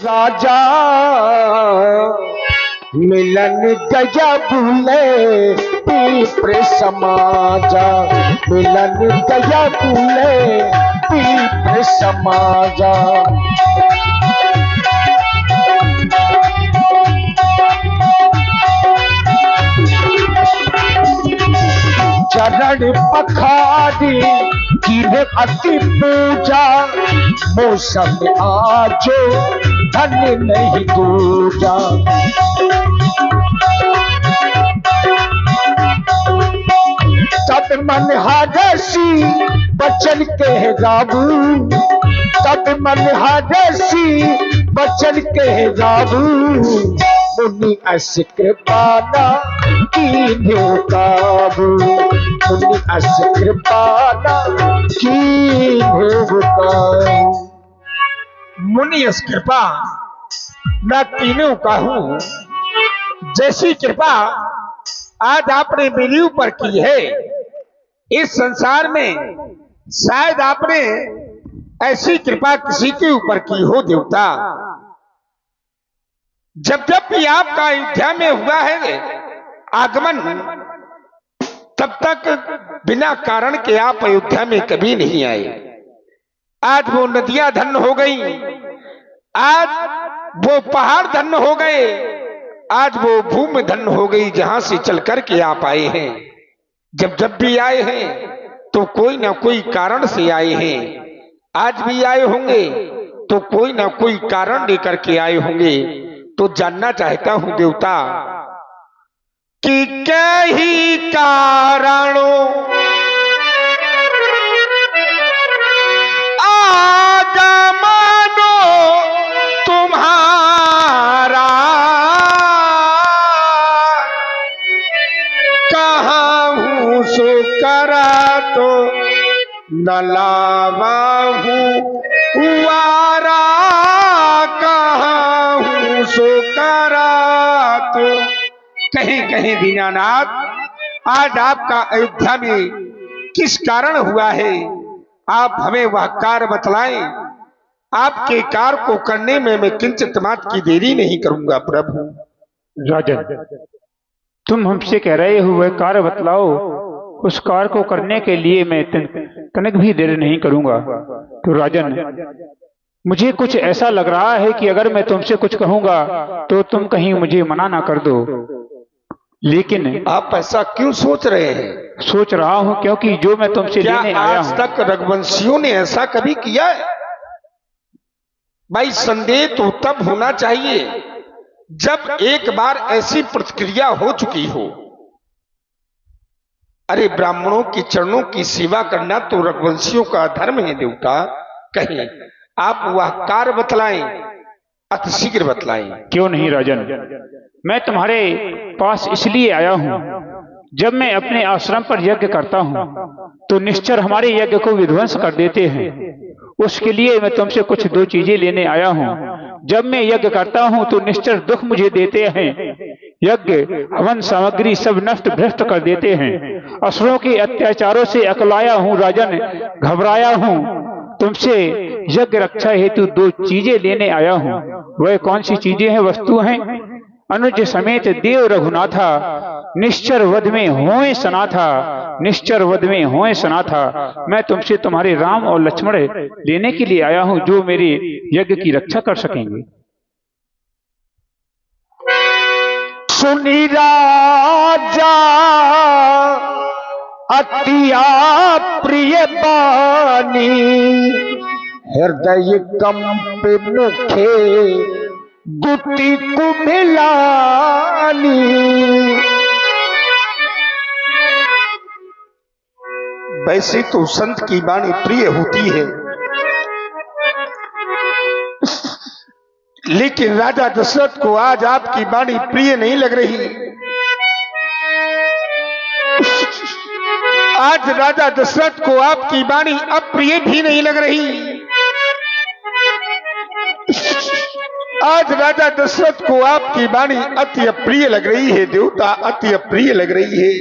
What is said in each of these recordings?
राजा मिलन गया भूले पीपरे समाजा, मिलन गया भूले पीपरे समाजा। चरण पखारी गिर अति पूजा, मौसम आजो धन नहीं दूजा। तब मन हादसी बचन कह गाबू, तब मन हादसी बचन कह गाबू। मुनि अस कृपाना कीन्हे काबू, मुनि अस कृपाना कीन्हे काबू। मुनि अस कृपा मैं तीनों कहूं, जैसी कृपा आज आपने मेरे ऊपर की है, इस संसार में शायद आपने ऐसी कृपा किसी के ऊपर की हो देवता। जब जब भी आपका अयोध्या में हुआ है आगमन, तब तक बिना कारण के आप अयोध्या में कभी नहीं आए। आज वो नदियां धन्य हो गई, आज वो पहाड़ धन्य हो गए, आज वो भूमि धन्य हो गई जहां से चल करके आप आए हैं। जब जब भी आए हैं तो कोई ना कोई कारण से आए हैं, आज भी आए होंगे तो कोई ना कोई कारण लेकर के आए होंगे। तो जानना चाहता हूं देवता कि क्या ही कारणों आगमनो तुम्हारा, कहाँ हूँ सो करा तो न लावा हूँ हुआरा, कहाँ हूँ सो करा तो। कहीं कहीं दीनानाथ आज आपका अयोध्या में किस कारण हुआ है, आप हमें वह कार्य बतलाएं। आपके कार्य को करने में मैं किंचित मात्र की देरी नहीं करूंगा प्रभु। राजन, तुम हमसे कह रहे हो वह कार्य बतलाओ, उस कार्य को करने के लिए मैं तनिक भी देर नहीं करूंगा। तो राजन, मुझे कुछ ऐसा लग रहा है कि अगर मैं तुमसे कुछ कहूंगा तो तुम कहीं मुझे मना ना कर दो। लेकिन आप ऐसा क्यों सोच रहे हैं? सोच रहा हूं क्योंकि जो मैं तुमसे लेने आया हूं, आज तक रघुवंशियों ने ऐसा कभी किया है? भाई संदेह तो तब होना चाहिए जब एक बार ऐसी प्रतिक्रिया हो चुकी हो। अरे ब्राह्मणों के चरणों की सेवा करना तो रघुवंशियों का धर्म है देवता। कहीं आप वह कार्य बतलाएं, अतिशीघ्र बतलाएं। क्यों नहीं राजन, मैं तुम्हारे पास इसलिए आया हूं, जब मैं अपने आश्रम पर यज्ञ करता हूं तो निश्चर हमारे यज्ञ को विध्वंस कर देते हैं। उसके लिए मैं तुमसे कुछ दो चीजें लेने आया हूं। जब मैं यज्ञ करता हूं तो निश्चर दुख मुझे देते हैं, यज्ञ हवन सामग्री सब नष्ट भ्रष्ट कर देते हैं। असुरों के अत्याचारों से अकलाया हूं राजन, घबराया हूं। तुमसे यज्ञ रक्षा हेतु दो चीजें लेने आया हूं। वह कौन सी चीजें हैं, वस्तु हैं? अनुज समेत देव रघुनाथा, निश्चर वध में होए सनाथा, निश्चर वध में होए सनाथा। मैं तुमसे तुम्हारे राम और लक्ष्मण लेने के लिए आया हूं, जो मेरे यज्ञ की रक्षा कर सकेंगे। सुनी राजा अतिया प्रिय बानी, हृदय कंप मुखे गुटी कुम्हिलानी। वैसे तो संत की वाणी प्रिय होती है, लेकिन राजा दशरथ को आज आपकी वाणी प्रिय नहीं लग रही। आज राजा दशरथ को आपकी वाणी अप्रिय भी नहीं लग रही। आज राजा दशरथ को आपकी वाणी अति अप्रिय लग रही है देवता, अति अप्रिय लग रही है।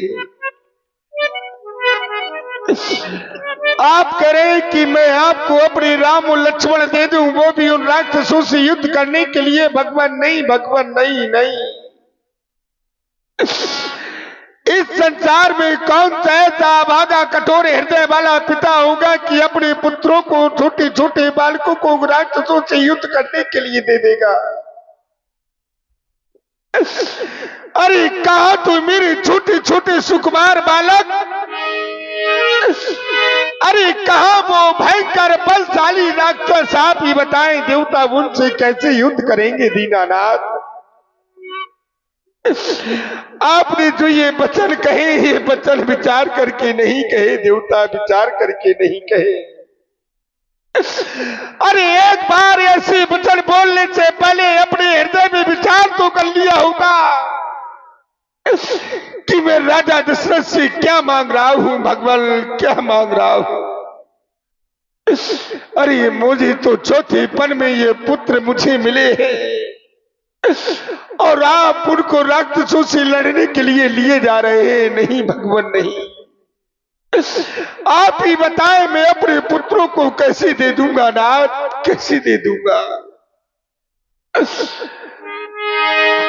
आप कह रहे हैं कि मैं आपको अपने राम और लक्ष्मण दे दूं, वो भी उन राक्षसों से युद्ध करने के लिए? भगवान नहीं, भगवान नहीं, नहीं। इस संसार में कौन सा ऐसा अभागा कठोर हृदय वाला पिता होगा कि अपने पुत्रों को, छोटे छोटे बालकों को राक्षसों से युद्ध करने के लिए दे देगा? अरे कहा तू मेरे छोटे छोटे सुकुमार बालक? अरे कहा वो भयंकर बलशाली राक्षस? आप ही बताएं देवता, उनसे कैसे युद्ध करेंगे दीनानाथ? आपने जो ये वचन कहे, ये वचन विचार करके नहीं कहे देवता, विचार करके नहीं कहे। अरे एक बार ऐसे वचन बोलने से पहले अपने हृदय में विचार तो कर लिया होगा कि मैं राजा दशरथ से क्या मांग रहा हूं, भगवान क्या मांग रहा हूं। अरे मुझे तो चौथेपन में ये पुत्र मुझे मिले हैं और आप उनको राक्षसों से लड़ने के लिए लिए जा रहे हैं। नहीं भगवान नहीं, आप ही बताएं मैं अपने पुत्रों को कैसे दे दूंगा नाथ, कैसे दे दूंगा?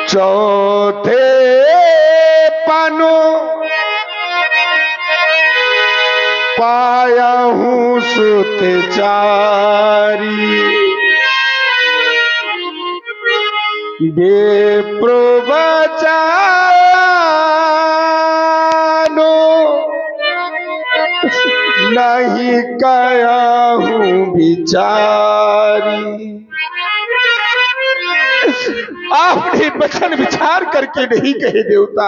चौथे पानो पाया हूं सुत चारी, विप्र बचानो नहीं कया हूं बिचारी। आपने वचन विचार करके नहीं कहे देवता।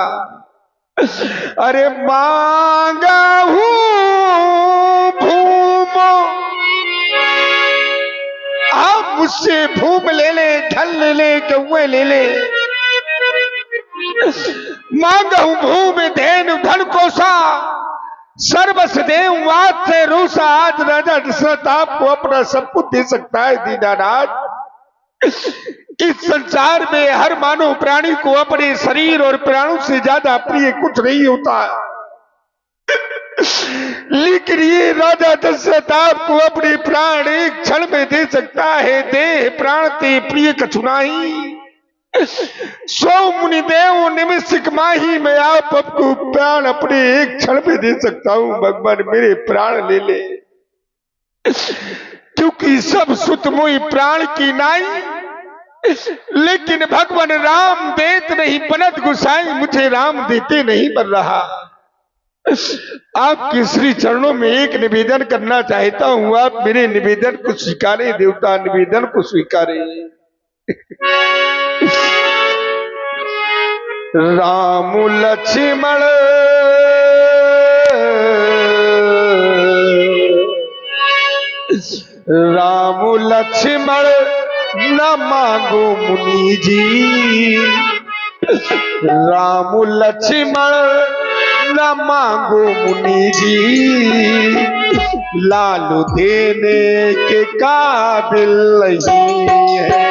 अरे मांगा हूं भूम, आप मुझसे भूम ले ले, ढल ले ले, कौए ले ले। मांगा हूं भूम धेनु धन कोसा, सर्वस देव वाद से रूसा। आज राजा दशरथ आपको अपना सब कुछ दे सकता है दीनानाथ। इस संसार में हर मानव प्राणी को अपने शरीर और प्राणों से ज्यादा प्रिय कुछ नहीं होता, लेकिन ये राजा दशरथ आपको अपने प्राण एक क्षण में दे सकता है। देह प्राण ते प्रिय कछु नाही, सो मुनि देव निमिषिक माही। मैं आपको प्राण अपने एक क्षण में दे सकता हूं। भगवान मेरे प्राण ले ले, क्योंकि सब सुत मोहि प्राण की नाई। लेकिन भगवान राम देत नहीं बनत गुसाई, मुझे राम देते नहीं बन रहा। आपके श्री चरणों में एक निवेदन करना चाहता हूं, आप मेरे निवेदन को स्वीकारें देवता, निवेदन को स्वीकारें। राम लक्ष्मण राम लक्ष्मण न मांगो मुनि जी, राम लक्ष्मण न मांगो मुनि जी। लालू देने के काबिल नहीं है।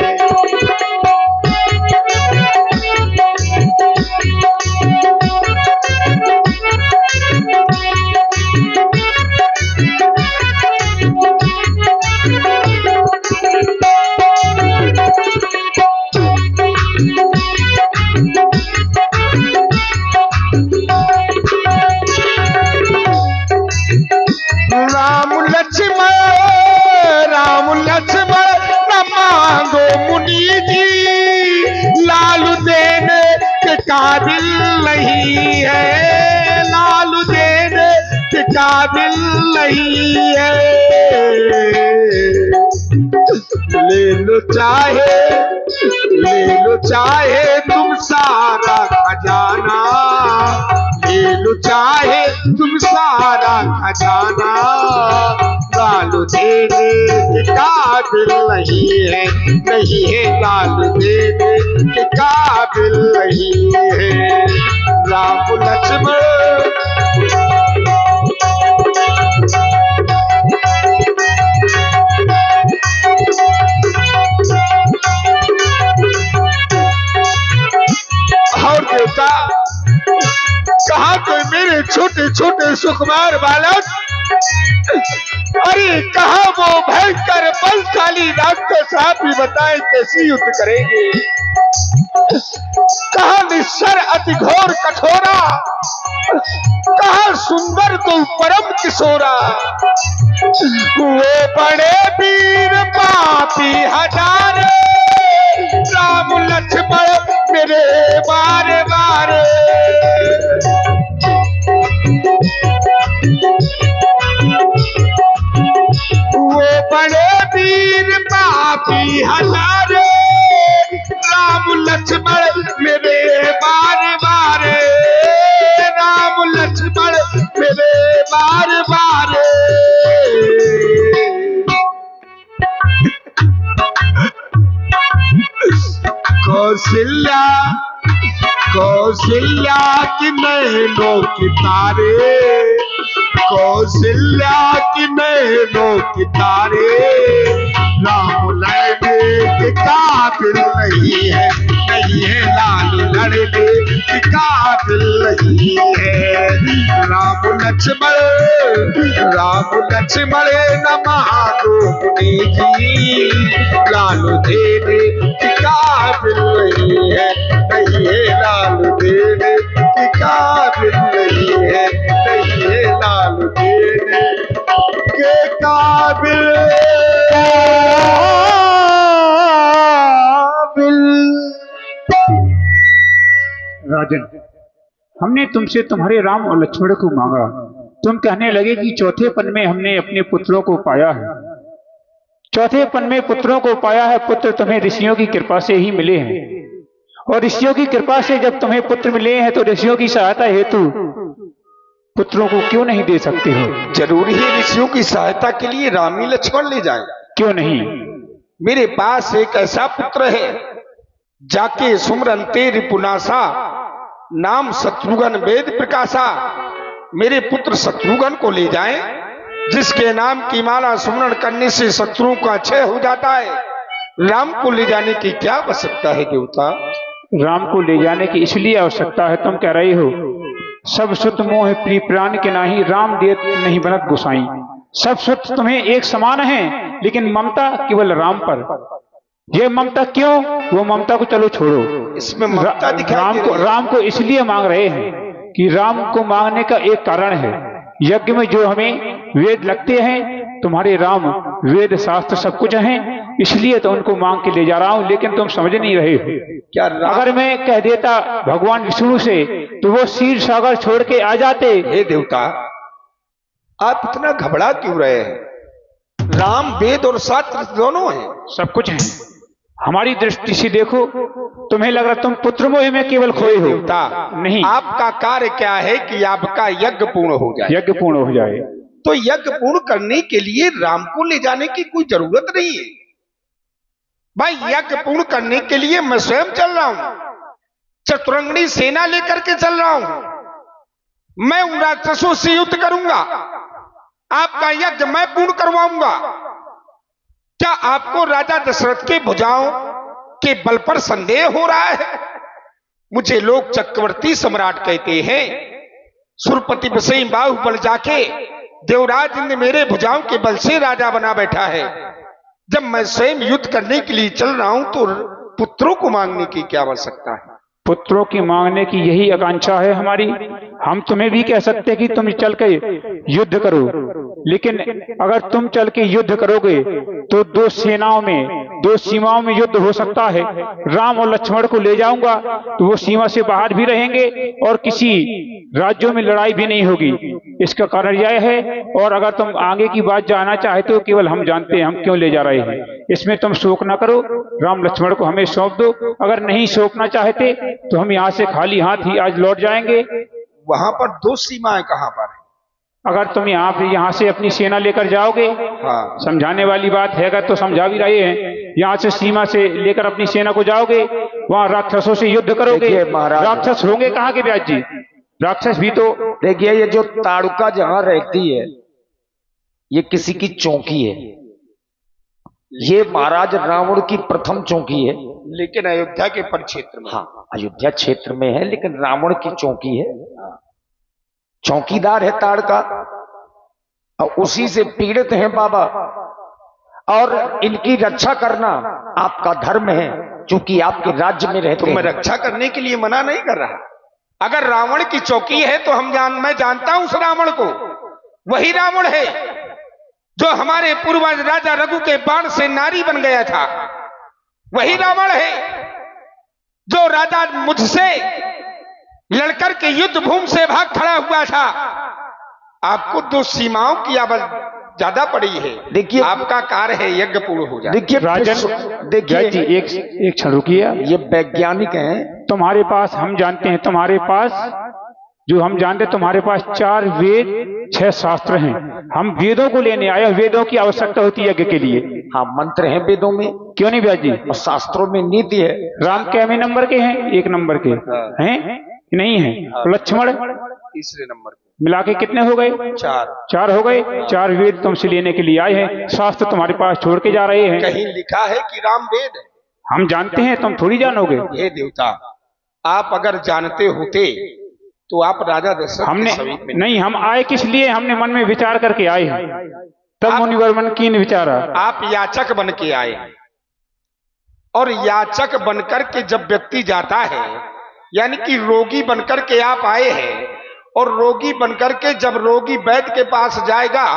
राम लक्ष्मण न मांगो मुनि जी, लालू देने के काबिल नहीं है, लालू देने के काबिल नहीं है। ले लो चाहे तुम सारा खजाना, ले लो चाहे तुम सारा खजाना। लालू देने के काबिल नहीं है, नहीं है, लालू देने के काबिल नहीं है। राम लक्ष्मण और देवता, कहा कोई मेरे छोटे छोटे सुकुमार बालक अरे कहा वो भयंकर बलशाली राक्षस, आप ही बताएं कैसे युद्ध करेंगे। कहा निश्चर अति घोर कठोरा, कहा सुंदर तो परम किशोरा। वो बड़े वीर पापी हजारे, राम लक्ष्मण मेरे बारे बारे। वो बड़े वीर पापी हजारे, राम लक्ष्मण मेरे बारे बारे। राम लक्ष्मण मेरे बारे बारे। कौशल्या कौशल्या की नैनों की तारे, कौशल्या की नैनों की तारे। राम लड़ने के काबिल नहीं है, नहीं है लाल लड़ने के काबिल नहीं है। राम लक्ष्मण न मानो मुनि की, लाल देने के काबिल नहीं है, नहीं है लाल देने के काबिल नहीं है, नहीं है लाल देने के काबिल। राजन, हमने तुमसे तुम्हारे राम और लक्ष्मण को मांगा। तुम कहने लगे कि चौथे पन में हमने अपने पुत्रों को पाया है। चौथे पन में पुत्रों को पाया है। पुत्र तुम्हें ऋषियों की कृपा से ही मिले हैं, और ऋषियों की कृपा से जब तुम्हें पुत्र मिले हैं तो ऋषियों की सहायता हेतु पुत्रों को क्यों नहीं दे सकते हो? जरूरी है ऋषियों की सहायता के लिए राम ही लक्ष्मण ले जाए? क्यों नहीं? मेरे पास एक ऐसा पुत्र है, जाके सुमरनते रिपुनासा, नाम शत्रुघ्न वेद प्रकाशा। मेरे पुत्र शत्रुघ्न को ले जाएं, जिसके नाम की माला सुमरण करने से शत्रुओं का क्षय हो जाता है। राम को ले जाने की क्या आवश्यकता है देवता? राम को ले जाने की इसलिए आवश्यकता है, तुम कह रही हो सब सुत मोह प्रिय प्राण के नाही, राम देत नहीं बनत गोसाई। सब सुत तुम्हें एक समान है, लेकिन ममता केवल राम पर। ये ममता क्यों? वो ममता को चलो छोड़ो, इसमें ममता राम को इसलिए मांग रहे हैं कि राम को मांगने का एक कारण है। यज्ञ में जो हमें वेद लगते हैं, तुम्हारे राम वेद शास्त्र सब कुछ हैं, इसलिए तो उनको मांग के ले जा रहा हूं। लेकिन तुम समझ नहीं रहे हो। क्या अगर मैं कह देता भगवान विष्णु से, तो वो क्षीर सागर छोड़ के आ जाते। हे देवता, आप इतना घबरा क्यों रहे हैं? राम वेद और शास्त्र दोनों हैं, सब कुछ है। हमारी दृष्टि से देखो, तुम्हें लग रहा तुम पुत्र मोह में केवल खोए हो। नहीं, आपका कार्य क्या है कि आपका यज्ञ पूर्ण हो जाए? यज्ञ पूर्ण हो जाए तो यज्ञ पूर्ण करने के लिए राम को ले जाने की कोई जरूरत नहीं है भाई। यज्ञ पूर्ण करने के लिए मैं स्वयं चल रहा हूं, चतुरंगनी सेना लेकर के चल रहा हूं। मैं उन राक्षसों से युद्ध करूंगा, आपका यज्ञ मैं पूर्ण करवाऊंगा। क्या आपको राजा दशरथ के भुजाओं के बल पर संदेह हो रहा है? मुझे लोग चक्रवर्ती सम्राट कहते हैं। सुरपति बसई बाहुबल जाके देवराज ने मेरे भुजाओं के बल से राजा बना बैठा है। जब मैं स्वयं युद्ध करने के लिए चल रहा हूं तो पुत्रों को मांगने की क्या आवश्यकता है? पुत्रों की मांगने की यही आकांक्षा है हमारी। हम तुम्हें भी कह सकते हैं कि तुम चल के युद्ध करो, लेकिन अगर तुम चल के युद्ध करोगे तो दो सेनाओं में, दो सीमाओं में युद्ध हो सकता है। राम और लक्ष्मण को ले जाऊंगा तो वो सीमा से बाहर भी रहेंगे और किसी राज्यों में लड़ाई भी नहीं होगी। इसका कारण यह है। और अगर तुम आगे की बात जानना चाहते हो, केवल हम जानते हैं हम क्यों ले जा रहे हैं। इसमें तुम शोक ना करो, राम लक्ष्मण को हमें सौंप दो। अगर नहीं सौंपना चाहते तो हम यहाँ से खाली हाथ ही आज लौट जाएंगे। वहां पर दो सीमाएं कहां पर है? अगर तुम यहाँ से अपनी सेना लेकर जाओगे, हाँ। समझाने वाली बात है, अगर तो समझा भी रहे हैं। यहाँ से सीमा से लेकर अपनी सेना को जाओगे, वहां राक्षसों से युद्ध करोगे। राक्षस होंगे कहाँ के व्यास जी? राक्षस भी तो देखिए, ये जो ताड़ुका जहां रहती है, ये किसी की चौकी है। ये महाराज रावण की प्रथम चौकी है, लेकिन अयोध्या के परिक्षेत्र में। हाँ, अयोध्या क्षेत्र में है, लेकिन रावण की चौकी है। चौकीदार है ताड़का। और उसी से पीड़ित हैं बाबा, और इनकी रक्षा करना आपका धर्म है, क्योंकि आपके राज्य में रहते तो मैं हैं। रक्षा करने के लिए मना नहीं कर रहा। अगर रावण की चौकी है तो मैं जानता हूं उस रावण को। वही रावण है जो हमारे पूर्वज राजा रघु के बाण से नारी बन गया था। वही रावण है जो राजा मुझसे लड़कर के युद्ध भूमि से भाग खड़ा हुआ था। आपको दो सीमाओं की आवाज ज्यादा पड़ी है। देखिए, आपका कार्य है यज्ञ पूर्ण हो जाए। देखिए राजन, देखिए जी एक क्षण रुकिए। ये वैज्ञानिक हैं। तुम्हारे पास हम जानते हैं, तुम्हारे पास जो हम जानते हैं, तुम्हारे पास 4 वेद 6 शास्त्र हैं। हम वेदों को लेने आए, वेदों की आवश्यकता होती है यज्ञ के लिए। हाँ, मंत्र हैं वेदों में, क्यों नहीं व्यास जी? और शास्त्रों में नीति है। राम कैमे नंबर के हैं? 1 नंबर के हैं? नहीं है। लक्ष्मण तीसरे नंबर मिला के कितने हो गए? 4 हो गए। 4 वेद तुमसे लेने के लिए आए हैं, शास्त्र तुम्हारे पास छोड़ के जा रहे हैं। कहीं लिखा है कि राम वेद है? हम जानते हैं, तुम थोड़ी जानोगे। हे देवता, आप अगर जानते होते तो आप राजा दशरथ हमने के समीप में नहीं, हम आए किस लिए? हमने मन में विचार करके आए हैं। तब मुनिवर मन की विचारा। आप याचक बन के आए, और याचक बनकर के जब व्यक्ति जाता है, यानी कि रोगी बनकर के आप आए हैं, और रोगी बनकर के जब रोगी वैद्य के पास जाएगा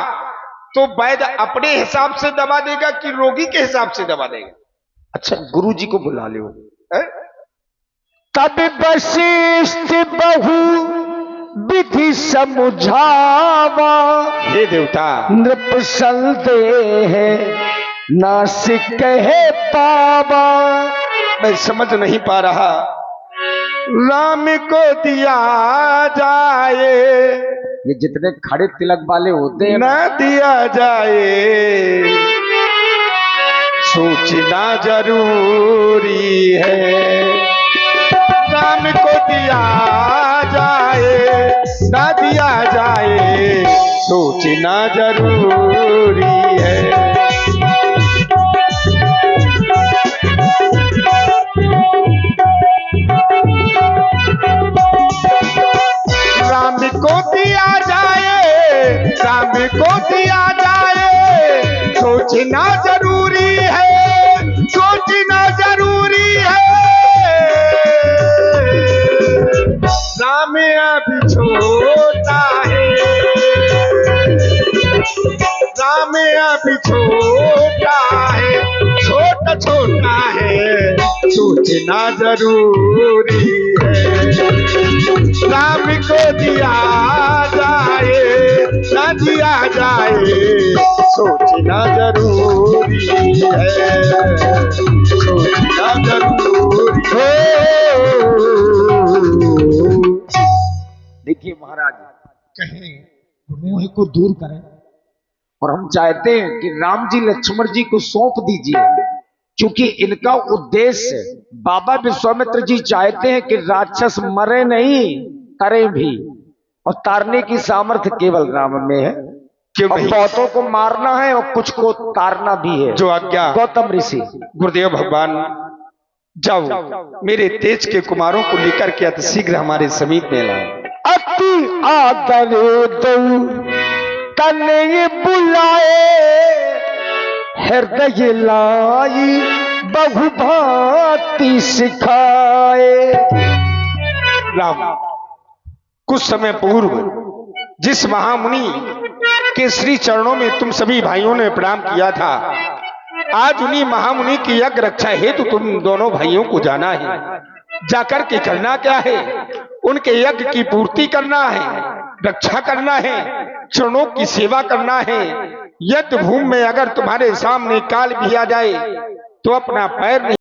तो वैद्य अपने हिसाब से दवा देगा कि रोगी के हिसाब से दवा देगा? अच्छा, गुरु जी को बुला लो। तब वशिष्ठ बहु विधि समुझावा, हे देवता, नृप संदेह नासिक कहे पावा। मैं समझ नहीं पा रहा। राम को दिया जाए, ये जितने खड़े तिलक वाले होते हैं न दिया जाए, सोचना जरूरी है। राम को दिया जाए, न दिया जाए, सोचना जरूरी है। राम को दिया जाए, राम को दिया जाए, सोचना जरूरी है, सोचना जरूरी है। राम अभी छोटा है, राम अभी छोटा है, छोटा छोटा है, सोचना जरूरी है। राम को दिया जाए, न दिया जाए, सोचना जरूरी है, सोचना जरूरी है। देखिए महाराज, कहीं मोह को दूर करें, और हम चाहते हैं कि राम जी लक्ष्मण जी को सौंप दीजिए, क्योंकि इनका उद्देश्य, बाबा विश्वामित्र जी चाहते हैं कि राक्षस मरे नहीं, तरे भी, और तारने की सामर्थ्य केवल राम में है। क्यों और नहीं? बहुतों को मारना है और कुछ को तारना भी है। जो आज्ञा गौतम ऋषि। गुरुदेव भगवान, जाओ मेरे तेज के कुमारों को लेकर के अतिशीघ्र हमारे समीप में लाओ। अति आदर दो तने बुलाए, हृदय लाई बहु भांति सिखाए। राम, कुछ समय पूर्व जिस महामुनि के श्री चरणों में तुम सभी भाइयों ने प्रणाम किया था, आज उन्हीं महामुनि की यज्ञ रक्षा हेतु तुम दोनों भाइयों को जाना है। जाकर के करना क्या है? उनके यज्ञ की पूर्ति करना है, रक्षा करना है, चरणों की सेवा करना है। युद्ध भूमि में अगर तुम्हारे सामने काल भी आ जाए तो अपना पैर नहीं